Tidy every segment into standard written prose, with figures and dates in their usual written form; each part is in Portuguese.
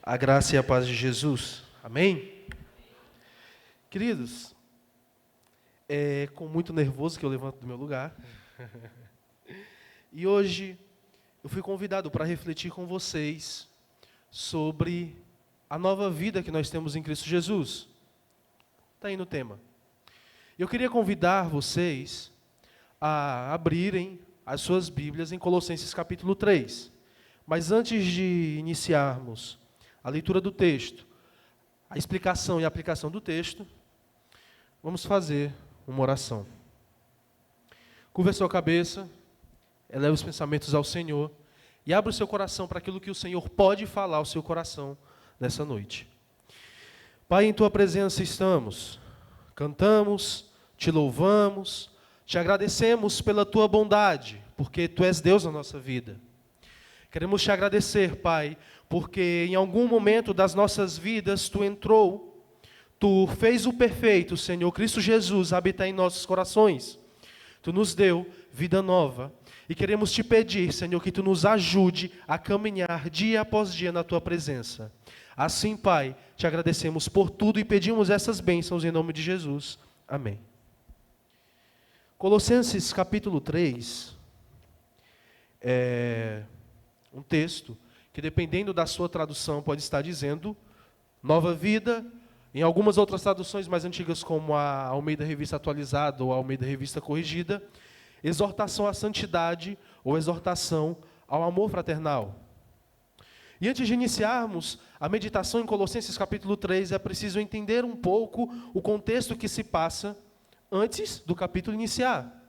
A graça e a paz de Jesus. Amém? Queridos, é com muito nervoso que eu levanto do meu lugar. E hoje eu fui convidado para refletir com vocês sobre a nova vida que nós temos em Cristo Jesus. Está aí no tema. Eu queria convidar vocês a abrirem as suas Bíblias em Colossenses capítulo 3. Mas antes de iniciarmos a leitura do texto, a explicação e a aplicação do texto, vamos fazer uma oração. Curva a sua cabeça, eleva os pensamentos ao Senhor e abra o seu coração para aquilo que o Senhor pode falar ao seu coração nessa noite. Pai, em Tua presença estamos, cantamos, Te louvamos, Te agradecemos pela Tua bondade, porque Tu és Deus na nossa vida. Queremos Te agradecer, Pai, porque em algum momento das nossas vidas Tu entrou, Tu fez o perfeito, Senhor Cristo Jesus, habitar em nossos corações. Tu nos deu vida nova e queremos Te pedir, Senhor, que Tu nos ajude a caminhar dia após dia na Tua presença. Assim, Pai, Te agradecemos por tudo e pedimos essas bênçãos em nome de Jesus. Amém. Colossenses capítulo 3 é um texto que, dependendo da sua tradução, pode estar dizendo nova vida. Em algumas outras traduções mais antigas, como a Almeida Revista Atualizada ou a Almeida Revista Corrigida, exortação à santidade ou exortação ao amor fraternal. E antes de iniciarmos a meditação em Colossenses capítulo 3, é preciso entender um pouco o contexto que se passa antes do capítulo iniciar.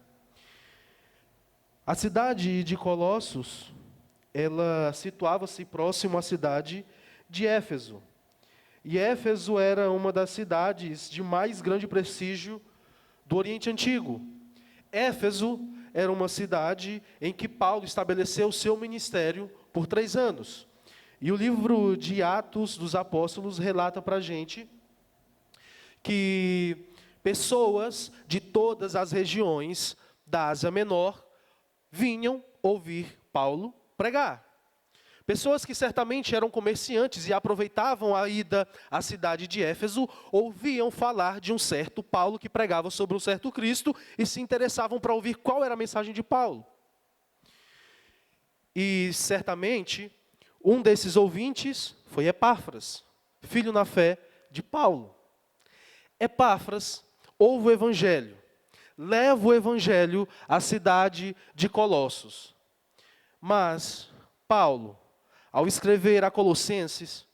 A cidade de Colossos, ela situava-se próximo à cidade de Éfeso. E Éfeso era uma das cidades de mais grande prestígio do Oriente Antigo. Éfeso era uma cidade em que Paulo estabeleceu o seu ministério por 3 anos. E o livro de Atos dos Apóstolos relata para a gente que pessoas de todas as regiões da Ásia Menor vinham ouvir Paulo pregar. Pessoas que certamente eram comerciantes e aproveitavam a ida à cidade de Éfeso, ouviam falar de um certo Paulo que pregava sobre um certo Cristo e se interessavam para ouvir qual era a mensagem de Paulo. E certamente, um desses ouvintes foi Epáfras, filho na fé de Paulo. Epáfras ouve o Evangelho, leva o Evangelho à cidade de Colossos. Mas Paulo, ao escrever a Colossenses,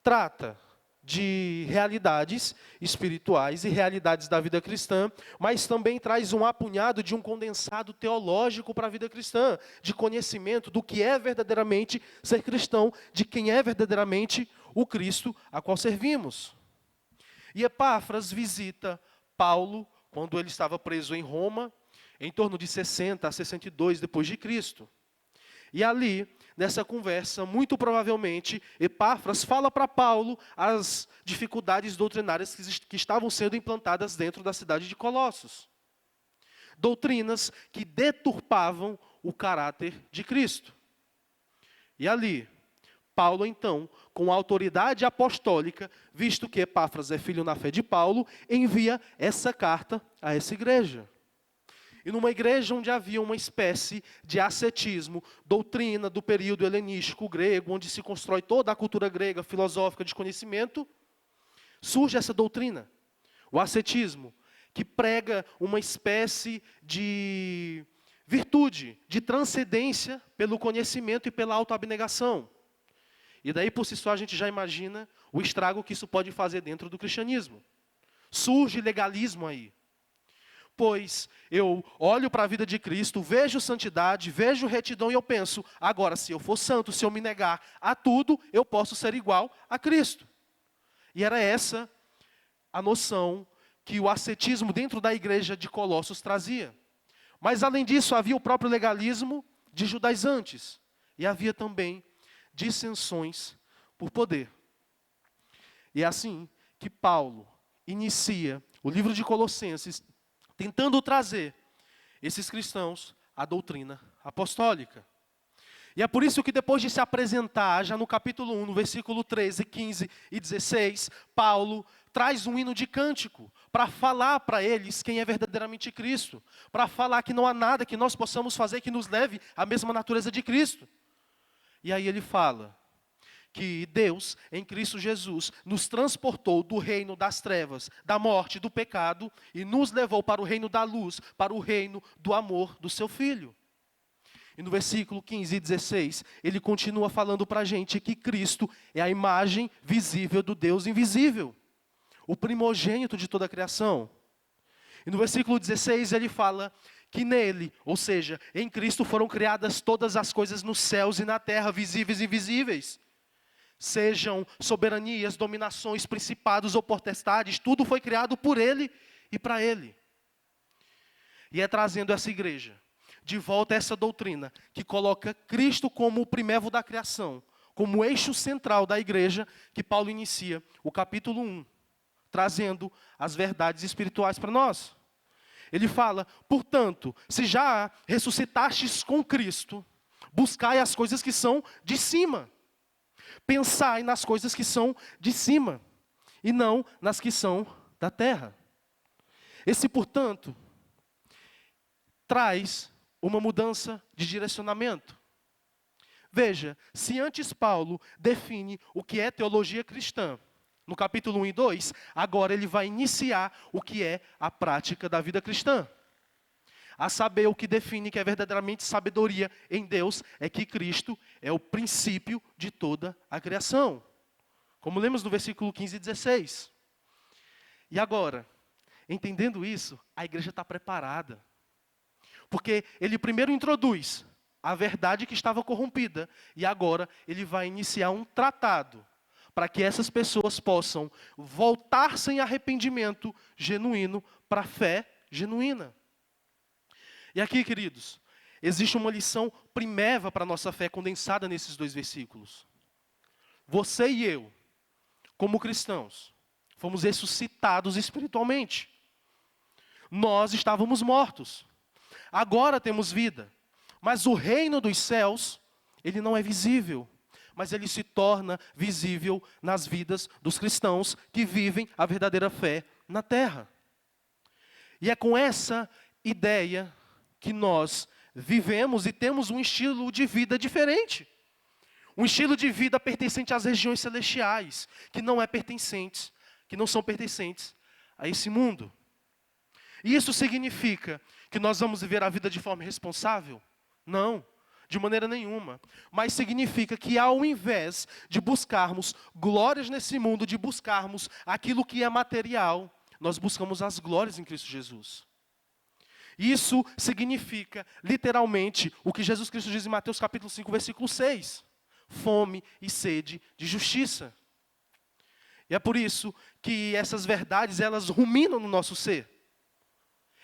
trata de realidades espirituais e realidades da vida cristã, mas também traz um apunhado de um condensado teológico para a vida cristã, de conhecimento do que é verdadeiramente ser cristão, de quem é verdadeiramente o Cristo a qual servimos. E Epáfras visita Paulo quando ele estava preso em Roma, em torno de 60 a 62 depois de Cristo. E ali, nessa conversa, muito provavelmente, Epáfras fala para Paulo as dificuldades doutrinárias que estavam sendo implantadas dentro da cidade de Colossos. Doutrinas que deturpavam o caráter de Cristo. E ali, Paulo, então, com a autoridade apostólica, visto que Epáfras é filho na fé de Paulo, envia essa carta a essa igreja. E numa igreja onde havia uma espécie de ascetismo, doutrina do período helenístico grego, onde se constrói toda a cultura grega filosófica de conhecimento, surge essa doutrina, o ascetismo, que prega uma espécie de virtude, de transcendência pelo conhecimento e pela autoabnegação. E daí por si só a gente já imagina o estrago que isso pode fazer dentro do cristianismo. Surge legalismo aí. Pois eu olho para a vida de Cristo, vejo santidade, vejo retidão e eu penso, agora se eu for santo, se eu me negar a tudo, eu posso ser igual a Cristo. E era essa a noção que o ascetismo dentro da igreja de Colossos trazia. Mas além disso, havia o próprio legalismo de judaizantes. E havia também dissensões por poder. E é assim que Paulo inicia o livro de Colossenses, tentando trazer esses cristãos à doutrina apostólica. E é por isso que depois de se apresentar, já no capítulo 1, no versículo 13, 15 e 16, Paulo traz um hino de cântico para falar para eles quem é verdadeiramente Cristo. Para falar que não há nada que nós possamos fazer que nos leve à mesma natureza de Cristo. E aí ele fala que Deus, em Cristo Jesus, nos transportou do reino das trevas, da morte, do pecado, e nos levou para o reino da luz, para o reino do amor do seu Filho. E no versículo 15 e 16, ele continua falando para a gente que Cristo é a imagem visível do Deus invisível, o primogênito de toda a criação. E no versículo 16 ele fala que nele, ou seja, em Cristo foram criadas todas as coisas nos céus e na terra, visíveis e invisíveis. Sejam soberanias, dominações, principados ou potestades, tudo foi criado por ele e para ele. E é trazendo essa igreja de volta a essa doutrina que coloca Cristo como o primevo da criação, como o eixo central da igreja, que Paulo inicia o capítulo 1, trazendo as verdades espirituais para nós. Ele fala, portanto, se já ressuscitastes com Cristo, buscai as coisas que são de cima. Pensai nas coisas que são de cima, e não nas que são da terra. Esse, portanto, traz uma mudança de direcionamento. Veja, se antes Paulo define o que é teologia cristã, no capítulo 1 e 2, agora ele vai iniciar o que é a prática da vida cristã. A saber, o que define que é verdadeiramente sabedoria em Deus é que Cristo é o princípio de toda a criação. Como lemos no versículo 15 e 16. E agora, entendendo isso, a igreja está preparada. Porque ele primeiro introduz a verdade que estava corrompida. E agora ele vai iniciar um tratado para que essas pessoas possam voltar sem arrependimento genuíno para a fé genuína. E aqui, queridos, existe uma lição primeva para a nossa fé condensada nesses 2 versículos. Você e eu, como cristãos, fomos ressuscitados espiritualmente. Nós estávamos mortos. Agora temos vida, mas o reino dos céus, ele não é visível, mas ele se torna visível nas vidas dos cristãos que vivem a verdadeira fé na terra. E é com essa ideia que nós vivemos e temos um estilo de vida diferente. Um estilo de vida pertencente às regiões celestiais, que não são pertencentes a esse mundo. E isso significa que nós vamos viver a vida de forma responsável? Não, de maneira nenhuma. Mas significa que ao invés de buscarmos glórias nesse mundo, de buscarmos aquilo que é material, nós buscamos as glórias em Cristo Jesus. Isso significa, literalmente, o que Jesus Cristo diz em Mateus capítulo 5, versículo 6. Fome e sede de justiça. E é por isso que essas verdades, elas ruminam no nosso ser.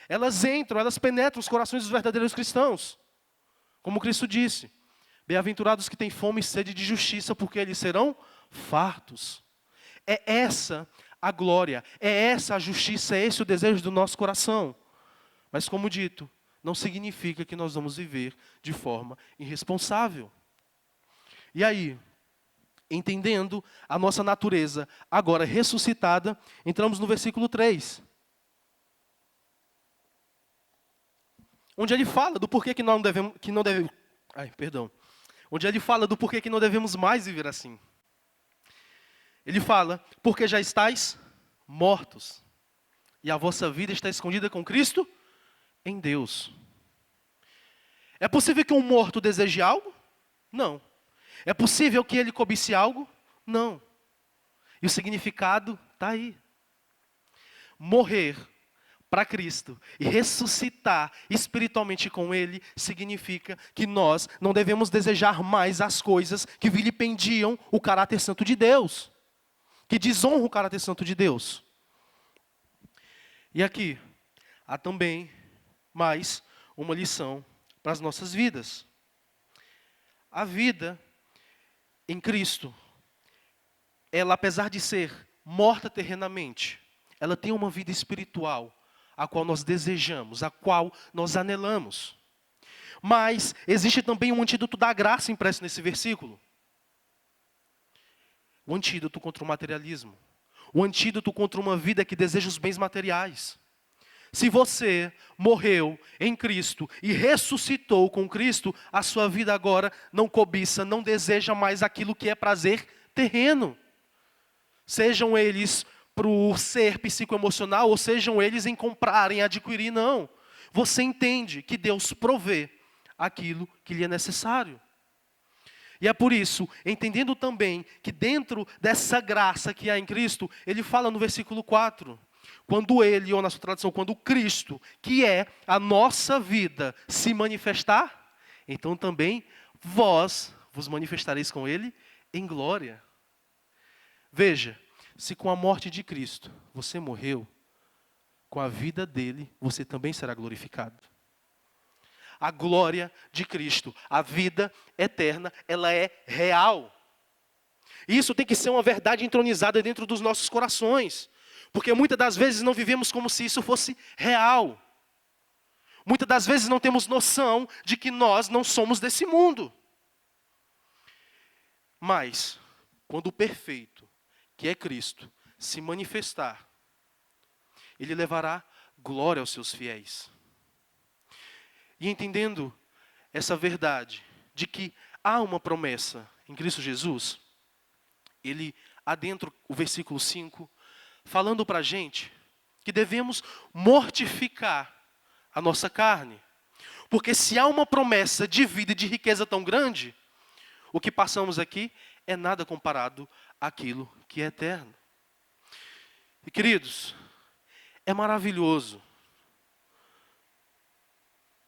Elas entram, elas penetram os corações dos verdadeiros cristãos. Como Cristo disse, bem-aventurados que têm fome e sede de justiça, porque eles serão fartos. É essa a glória, é essa a justiça, é esse o desejo do nosso coração. Mas como dito, não significa que nós vamos viver de forma irresponsável. E aí, entendendo a nossa natureza agora ressuscitada, entramos no versículo 3. Onde ele fala do porquê Onde ele fala do porquê que não devemos mais viver assim. Ele fala, porque já estáis mortos, e a vossa vida está escondida com Cristo em Deus. É possível que um morto deseje algo? Não. É possível que ele cobice algo? Não. E o significado está aí. Morrer para Cristo e ressuscitar espiritualmente com Ele, significa que nós não devemos desejar mais as coisas que vilipendiam o caráter santo de Deus, que desonram o caráter santo de Deus. E aqui, há também mais uma lição para as nossas vidas. A vida em Cristo, ela, apesar de ser morta terrenamente, ela tem uma vida espiritual, a qual nós desejamos, a qual nós anelamos. Mas existe também um antídoto da graça impresso nesse versículo. O antídoto contra o materialismo. O antídoto contra uma vida que deseja os bens materiais. Se você morreu em Cristo e ressuscitou com Cristo, a sua vida agora não cobiça, não deseja mais aquilo que é prazer terreno. Sejam eles por ser psicoemocional ou sejam eles em comprar, em adquirir, não. Você entende que Deus provê aquilo que lhe é necessário. E é por isso, entendendo também que dentro dessa graça que há em Cristo, ele fala no versículo 4, quando ele, ou na sua tradução, quando Cristo, que é a nossa vida, se manifestar, então também vós vos manifestareis com ele em glória. Veja, se com a morte de Cristo você morreu, com a vida dele você também será glorificado. A glória de Cristo, a vida eterna, ela é real. Isso tem que ser uma verdade entronizada dentro dos nossos corações. Porque muitas das vezes não vivemos como se isso fosse real. Muitas das vezes não temos noção de que nós não somos desse mundo. Mas, quando o perfeito, que é Cristo, se manifestar, ele levará glória aos seus fiéis. E entendendo essa verdade de que há uma promessa em Cristo Jesus, ele adentra o versículo 5, falando para a gente que devemos mortificar a nossa carne. Porque se há uma promessa de vida e de riqueza tão grande, o que passamos aqui é nada comparado àquilo que é eterno. E queridos, é maravilhoso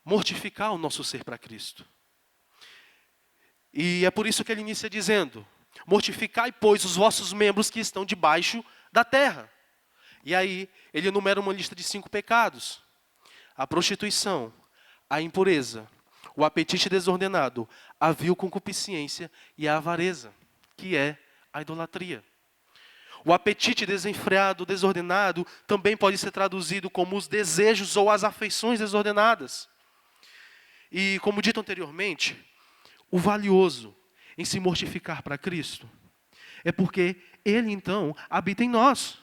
mortificar o nosso ser para Cristo. E é por isso que ele inicia dizendo, mortificai, pois, os vossos membros que estão debaixo da terra. E aí, ele enumera uma lista de 5 pecados. A prostituição, a impureza, o apetite desordenado, a vil concupiscência e a avareza, que é a idolatria. O apetite desenfreado, desordenado, também pode ser traduzido como os desejos ou as afeições desordenadas. E, como dito anteriormente, o valioso em se mortificar para Cristo é porque Ele, então, habita em nós.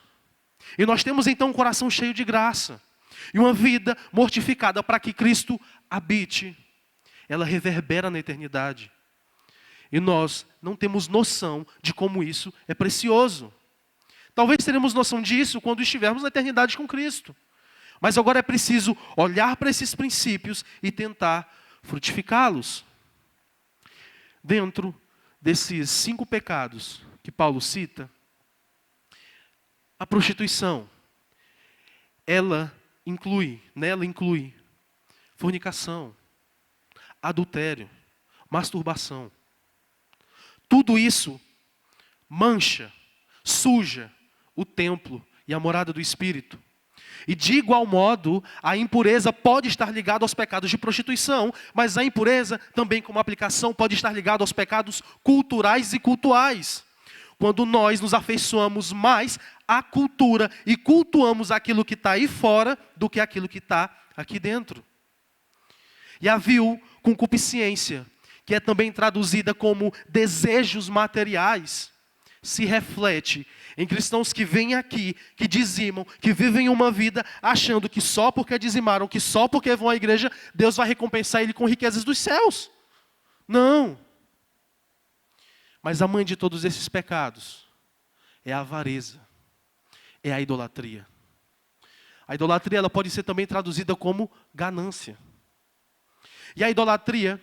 E nós temos, então, um coração cheio de graça. E uma vida mortificada para que Cristo habite. Ela reverbera na eternidade. E nós não temos noção de como isso é precioso. Talvez teremos noção disso quando estivermos na eternidade com Cristo. Mas agora é preciso olhar para esses princípios e tentar frutificá-los. Dentro desses 5 pecados que Paulo cita, a prostituição, nela inclui fornicação, adultério, masturbação. Tudo isso mancha, suja o templo e a morada do Espírito. E de igual modo, a impureza pode estar ligada aos pecados de prostituição, mas a impureza também como aplicação pode estar ligada aos pecados culturais e cultuais. Quando nós nos afeiçoamos mais à cultura e cultuamos aquilo que está aí fora do que aquilo que está aqui dentro. E a vil concupiscência, que é também traduzida como desejos materiais, se reflete em cristãos que vêm aqui, que dizimam, que vivem uma vida achando que só porque dizimaram, que só porque vão à igreja, Deus vai recompensar ele com riquezas dos céus. Não. Mas a mãe de todos esses pecados é a avareza, é a idolatria. A idolatria ela pode ser também traduzida como ganância. E a idolatria,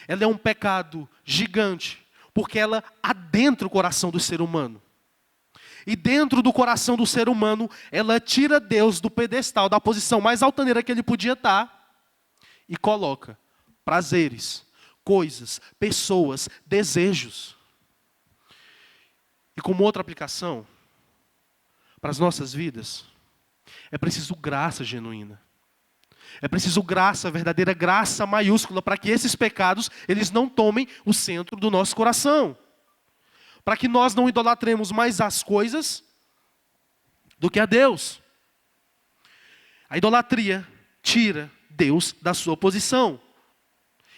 ela é um pecado gigante, porque ela adentra o coração do ser humano. E dentro do coração do ser humano, ela tira Deus do pedestal, da posição mais altaneira que ele podia estar, e coloca prazeres, coisas, pessoas, desejos. E como outra aplicação para as nossas vidas, é preciso graça genuína. É preciso graça, verdadeira graça maiúscula, para que esses pecados, eles não tomem o centro do nosso coração. Para que nós não idolatremos mais as coisas do que a Deus. A idolatria tira Deus da sua posição.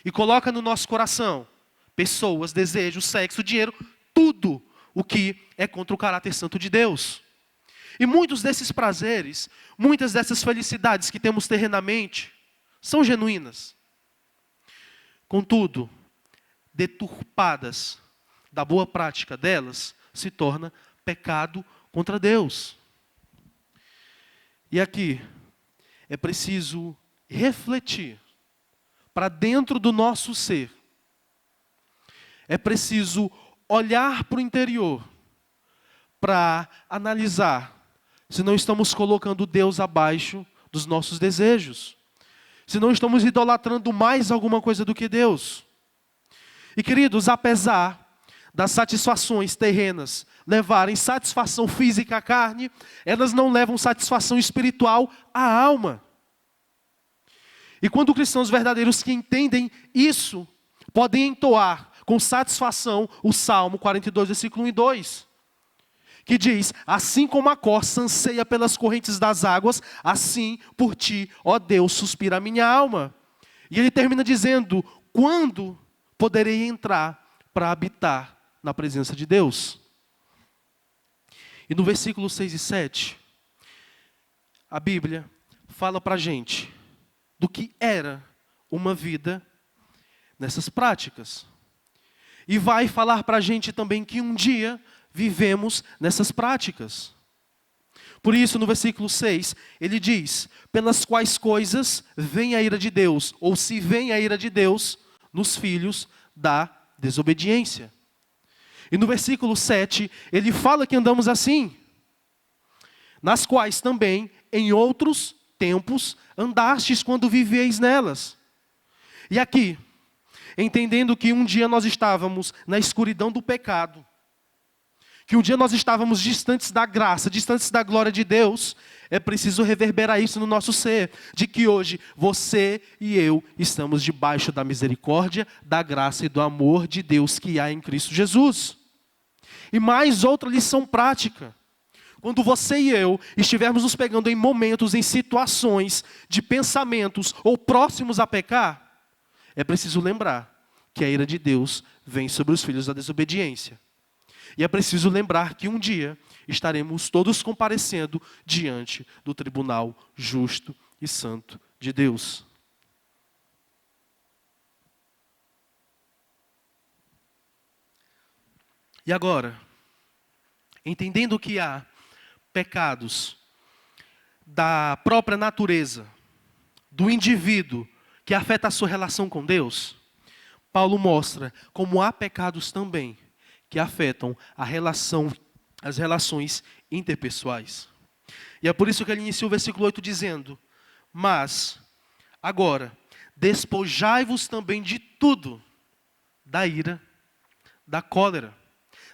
e coloca no nosso coração pessoas, desejos, sexo, dinheiro, tudo o que é contra o caráter santo de Deus. E muitos desses prazeres, muitas dessas felicidades que temos terrenamente, são genuínas. Contudo, deturpadas da boa prática delas, se torna pecado contra Deus. E aqui é preciso refletir para dentro do nosso ser. É preciso olhar para o interior para analisar se não estamos colocando Deus abaixo dos nossos desejos. Se não estamos idolatrando mais alguma coisa do que Deus. E queridos, apesar das satisfações terrenas levarem satisfação física à carne, elas não levam satisfação espiritual à alma. E quando cristãos verdadeiros que entendem isso, podem entoar com satisfação o Salmo 42, versículo 1 e 2. Que diz, assim como a corça anseia pelas correntes das águas, assim por ti, ó Deus, suspira a minha alma. E ele termina dizendo, quando poderei entrar para habitar na presença de Deus? E no versículo 6 e 7, a Bíblia fala para a gente do que era uma vida nessas práticas. E vai falar para a gente também que um dia vivemos nessas práticas. Por isso, no versículo 6, ele diz, pelas quais coisas vem a ira de Deus, ou se vem a ira de Deus, nos filhos da desobediência. E no versículo 7, ele fala que andamos assim, nas quais também, em outros tempos, andastes quando viveis nelas. E aqui, entendendo que um dia nós estávamos na escuridão do pecado, que um dia nós estávamos distantes da graça, distantes da glória de Deus, é preciso reverberar isso no nosso ser, de que hoje você e eu estamos debaixo da misericórdia, da graça e do amor de Deus que há em Cristo Jesus. E mais outra lição prática. Quando você e eu estivermos nos pegando em momentos, em situações de pensamentos ou próximos a pecar, é preciso lembrar que a ira de Deus vem sobre os filhos da desobediência. E é preciso lembrar que um dia estaremos todos comparecendo diante do tribunal justo e santo de Deus. E agora, entendendo que há pecados da própria natureza, do indivíduo, que afeta a sua relação com Deus, Paulo mostra como há pecados também que afetam as relações interpessoais. E é por isso que ele inicia o versículo 8 dizendo, mas, agora, despojai-vos também de tudo, da ira, da cólera,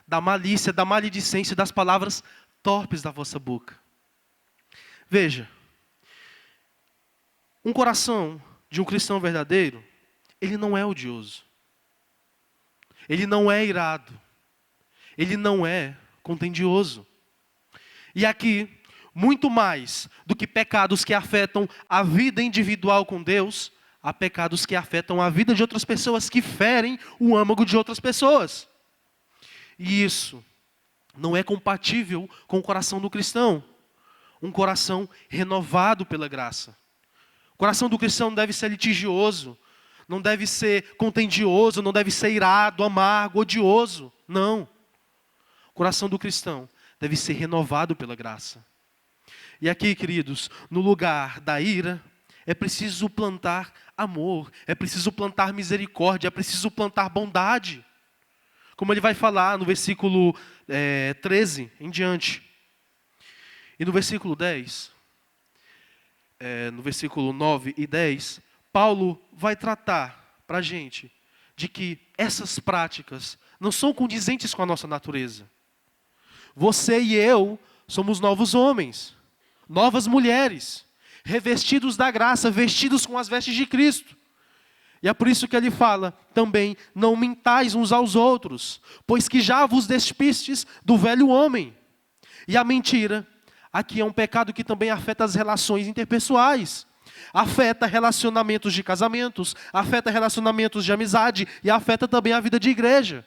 da malícia, da maledicência, das palavras torpes da vossa boca. Veja, um coração de um cristão verdadeiro, ele não é odioso. Ele não é irado. Ele não é contendioso. E aqui, muito mais do que pecados que afetam a vida individual com Deus, há pecados que afetam a vida de outras pessoas, que ferem o âmago de outras pessoas. E isso não é compatível com o coração do cristão. Um coração renovado pela graça. O coração do cristão não deve ser litigioso, não deve ser contendioso, não deve ser irado, amargo, odioso. Não. O coração do cristão deve ser renovado pela graça. E aqui, queridos, no lugar da ira, é preciso plantar amor, é preciso plantar misericórdia, é preciso plantar bondade. Como ele vai falar no versículo 13 em diante. E no versículo 10, no versículo 9 e 10, Paulo vai tratar para a gente de que essas práticas não são condizentes com a nossa natureza. Você e eu somos novos homens, novas mulheres, revestidos da graça, vestidos com as vestes de Cristo. E é por isso que ele fala também, não mintais uns aos outros, pois que já vos despistes do velho homem. E a mentira, aqui é um pecado que também afeta as relações interpessoais. Afeta relacionamentos de casamentos, afeta relacionamentos de amizade e afeta também a vida de igreja.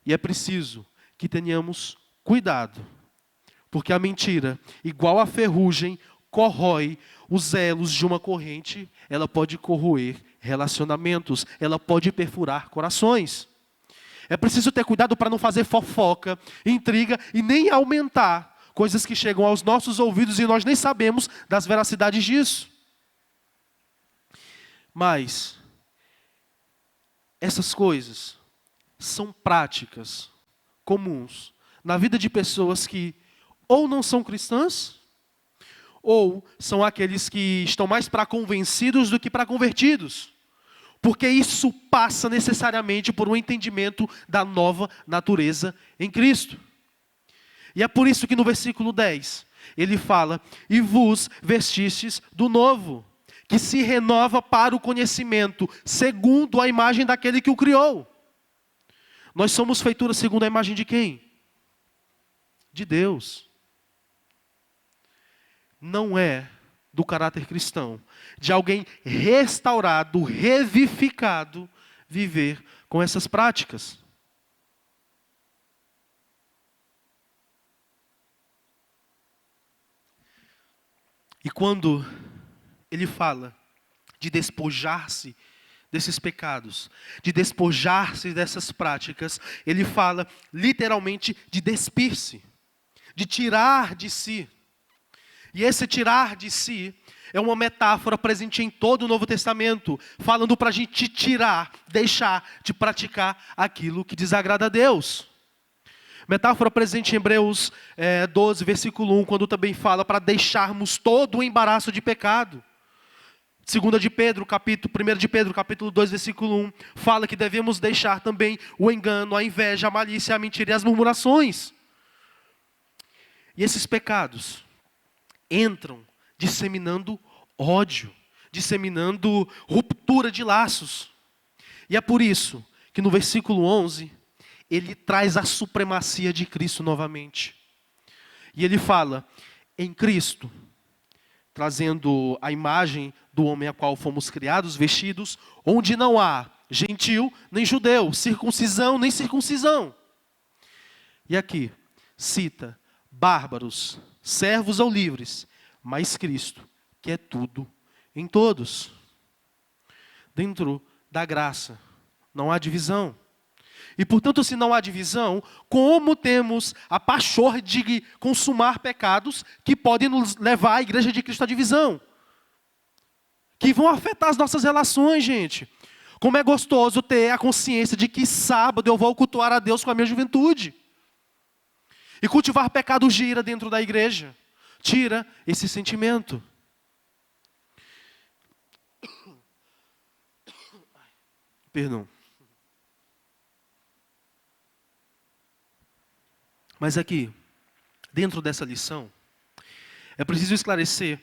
E é preciso que tenhamos cuidado, porque a mentira, igual a ferrugem, corrói os elos de uma corrente, ela pode corroer relacionamentos, ela pode perfurar corações. É preciso ter cuidado para não fazer fofoca, intriga e nem aumentar coisas que chegam aos nossos ouvidos e nós nem sabemos das veracidades disso. Mas essas coisas são práticas comuns na vida de pessoas que ou não são cristãs, ou são aqueles que estão mais para convencidos do que para convertidos. Porque isso passa necessariamente por um entendimento da nova natureza em Cristo. E é por isso que no versículo 10, ele fala, e vos vestistes do novo, que se renova para o conhecimento, segundo a imagem daquele que o criou. Nós somos feitura segundo a imagem de quem? De Deus. Não é do caráter cristão, de alguém restaurado, revivificado, viver com essas práticas. E quando ele fala de despojar-se desses pecados, de despojar-se dessas práticas, ele fala literalmente de despir-se, de tirar de si. E esse tirar de si é uma metáfora presente em todo o Novo Testamento, falando para a gente tirar, deixar de praticar aquilo que desagrada a Deus. Metáfora presente em Hebreus 12, versículo 1, quando também fala para deixarmos todo o embaraço de pecado. 1 de Pedro, capítulo 2, versículo 1, fala que devemos deixar também o engano, a inveja, a malícia, a mentira e as murmurações. E esses pecados entram disseminando ódio, disseminando ruptura de laços. E é por isso que no versículo 11, ele traz a supremacia de Cristo novamente. E ele fala, em Cristo, trazendo a imagem do homem a qual fomos criados, vestidos, onde não há gentil nem judeu, circuncisão nem circuncisão. E aqui cita bárbaros, servos ou livres, mas Cristo, que é tudo em todos. Dentro da graça não há divisão. E portanto, se não há divisão, como temos a pachorra de consumar pecados que podem nos levar à igreja de Cristo à divisão? Que vão afetar as nossas relações, gente. Como é gostoso ter a consciência de que sábado eu vou cultuar a Deus com a minha juventude. E cultivar pecados de ira dentro da igreja tira esse sentimento. Perdão. Mas aqui, dentro dessa lição, é preciso esclarecer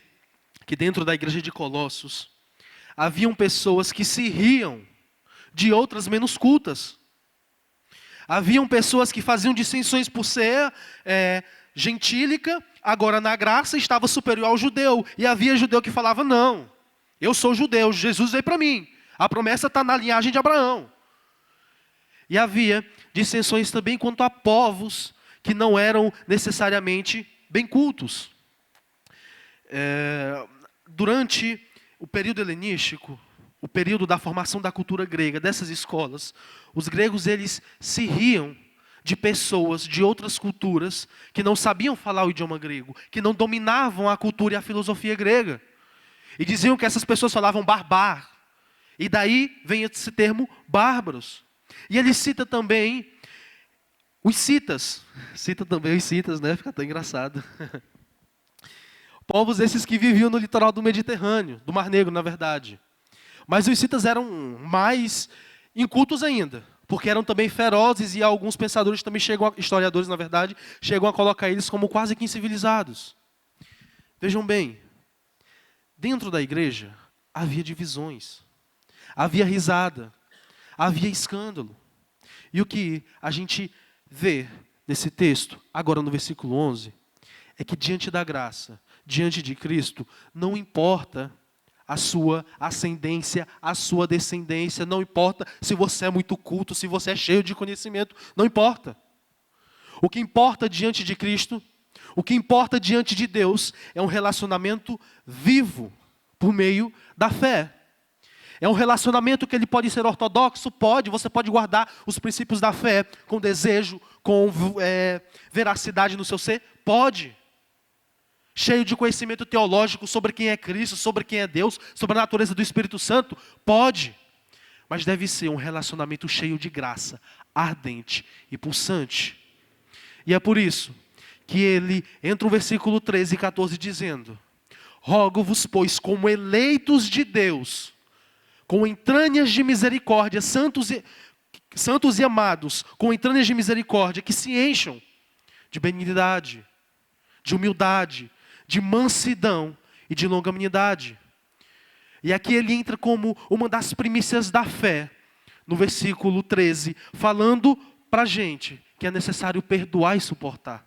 que dentro da igreja de Colossos, haviam pessoas que se riam de outras menos cultas. Haviam pessoas que faziam dissensões por ser gentílica, agora na graça estava superior ao judeu. E havia judeu que falava, não, eu sou judeu, Jesus veio para mim. A promessa está na linhagem de Abraão. E havia dissensões também quanto a povos que não eram necessariamente bem cultos. Durante o período helenístico, o período da formação da cultura grega, dessas escolas, os gregos eles se riam de pessoas de outras culturas que não sabiam falar o idioma grego, que não dominavam a cultura e a filosofia grega. E diziam que essas pessoas falavam barbar. E daí vem esse termo bárbaros. E ele cita também os citas. Cita também os citas, né? Fica até engraçado. Povos esses que viviam no litoral do Mediterrâneo, do Mar Negro, na verdade. Mas os citas eram mais incultos ainda, porque eram também ferozes e alguns pensadores também historiadores, na verdade, chegam a colocar eles como quase que incivilizados. Vejam bem, dentro da igreja havia divisões, havia risada, havia escândalo. E o que a gente vê nesse texto, agora no versículo 11, é que diante da graça, diante de Cristo, não importa a sua ascendência, a sua descendência, não importa se você é muito culto, se você é cheio de conhecimento, não importa. O que importa diante de Cristo, o que importa diante de Deus, é um relacionamento vivo por meio da fé. É um relacionamento que ele pode ser ortodoxo? Pode, você pode guardar os princípios da fé com desejo, com veracidade no seu ser? Pode. Cheio de conhecimento teológico sobre quem é Cristo, sobre quem é Deus, sobre a natureza do Espírito Santo? Pode. Mas deve ser um relacionamento cheio de graça, ardente e pulsante. E é por isso que ele entra no versículo 13 e 14 dizendo: rogo-vos, pois, como eleitos de Deus, com entranhas de misericórdia, santos e amados, com entranhas de misericórdia, que se encham de benignidade, de humildade, de mansidão e de longanimidade. E aqui ele entra como uma das primícias da fé, no versículo 13, falando para a gente que é necessário perdoar e suportar.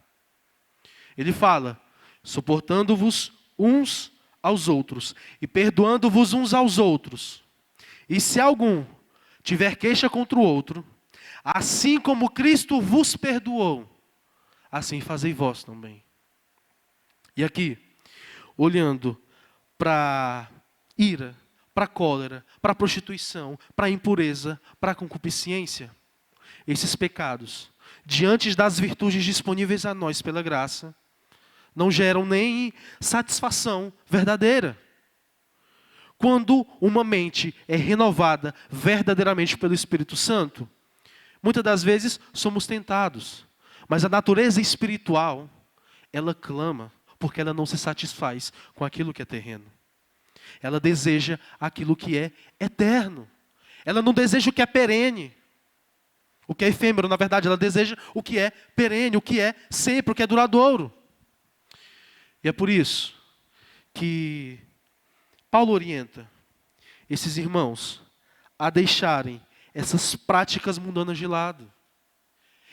Ele fala: suportando-vos uns aos outros e perdoando-vos uns aos outros. E se algum tiver queixa contra o outro, assim como Cristo vos perdoou, assim fazei vós também. E aqui, olhando para ira, para cólera, para prostituição, para impureza, para concupiscência, esses pecados, diante das virtudes disponíveis a nós pela graça, não geram nem satisfação verdadeira. Quando uma mente é renovada verdadeiramente pelo Espírito Santo, muitas das vezes somos tentados, mas a natureza espiritual, ela clama, porque ela não se satisfaz com aquilo que é terreno. Ela deseja aquilo que é eterno. Ela não deseja o que é perene, o que é efêmero. Na verdade, ela deseja o que é perene, o que é sempre, o que é duradouro. E é por isso que Paulo orienta esses irmãos a deixarem essas práticas mundanas de lado.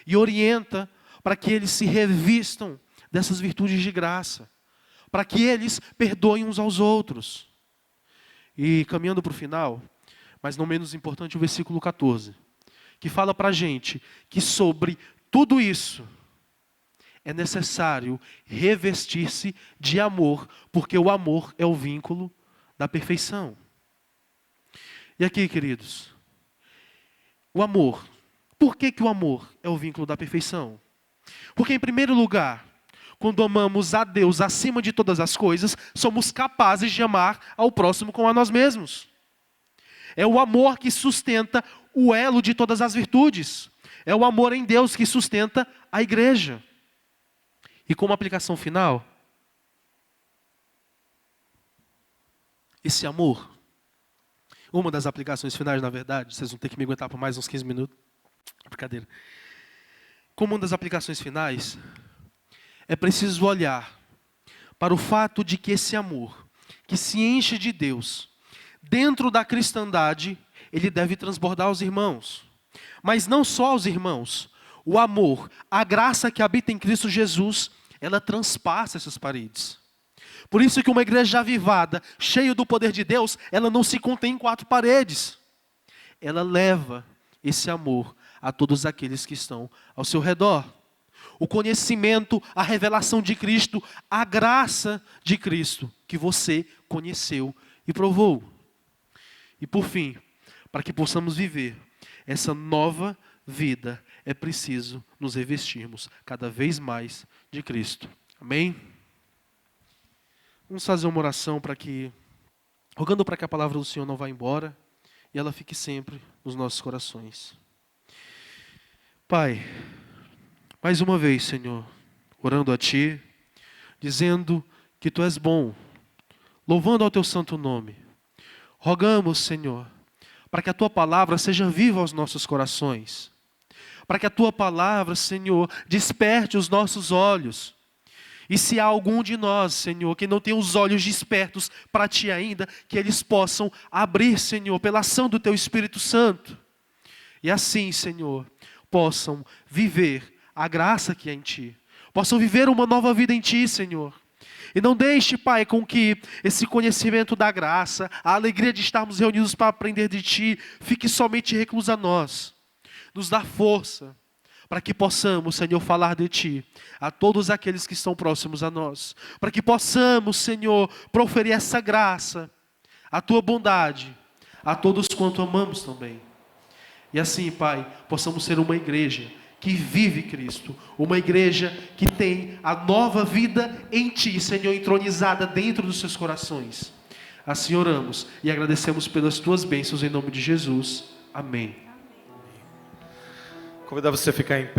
E orienta para que eles se revistam dessas virtudes de graça. Para que eles perdoem uns aos outros. E caminhando para o final, mas não menos importante, o versículo 14. Que fala para a gente que sobre tudo isso é necessário revestir-se de amor, porque o amor é o vínculo da perfeição. E aqui, queridos, o amor. Por que o amor é o vínculo da perfeição? Porque, em primeiro lugar, quando amamos a Deus acima de todas as coisas, somos capazes de amar ao próximo como a nós mesmos. É o amor que sustenta o elo de todas as virtudes. É o amor em Deus que sustenta a igreja. E como aplicação final, esse amor, uma das aplicações finais, na verdade, vocês vão ter que me aguentar por mais uns 15 minutos. Brincadeira. Como uma das aplicações finais, é preciso olhar para o fato de que esse amor, que se enche de Deus, dentro da cristandade, ele deve transbordar aos irmãos. Mas não só aos irmãos. O amor, a graça que habita em Cristo Jesus, ela transpassa essas paredes. Por isso que uma igreja avivada, cheia do poder de Deus, ela não se contém em 4 paredes. Ela leva esse amor a todos aqueles que estão ao seu redor. O conhecimento, a revelação de Cristo, a graça de Cristo que você conheceu e provou. E por fim, para que possamos viver essa nova vida, é preciso nos revestirmos cada vez mais de Cristo. Amém? Vamos fazer uma oração rogando para que a palavra do Senhor não vá embora e ela fique sempre nos nossos corações. Pai, mais uma vez, Senhor, orando a Ti, dizendo que Tu és bom, louvando ao Teu santo nome. Rogamos, Senhor, para que a Tua palavra seja viva aos nossos corações. Para que a Tua palavra, Senhor, desperte os nossos olhos. E se há algum de nós, Senhor, que não tem os olhos despertos para Ti ainda, que eles possam abrir, Senhor, pela ação do Teu Espírito Santo. E assim, Senhor, possam viver a graça que é em Ti. Possam viver uma nova vida em Ti, Senhor. E não deixe, Pai, com que esse conhecimento da graça, a alegria de estarmos reunidos para aprender de Ti, fique somente reclusa a nós. Nos dá força para que possamos, Senhor, falar de Ti a todos aqueles que estão próximos a nós. Para que possamos, Senhor, proferir essa graça, a Tua bondade, a todos quanto amamos também. E assim, Pai, possamos ser uma igreja que vive Cristo, uma igreja que tem a nova vida em Ti, Senhor, entronizada dentro dos seus corações. Assim oramos e agradecemos pelas Tuas bênçãos em nome de Jesus. Amém. Convidar você a ficar em pé.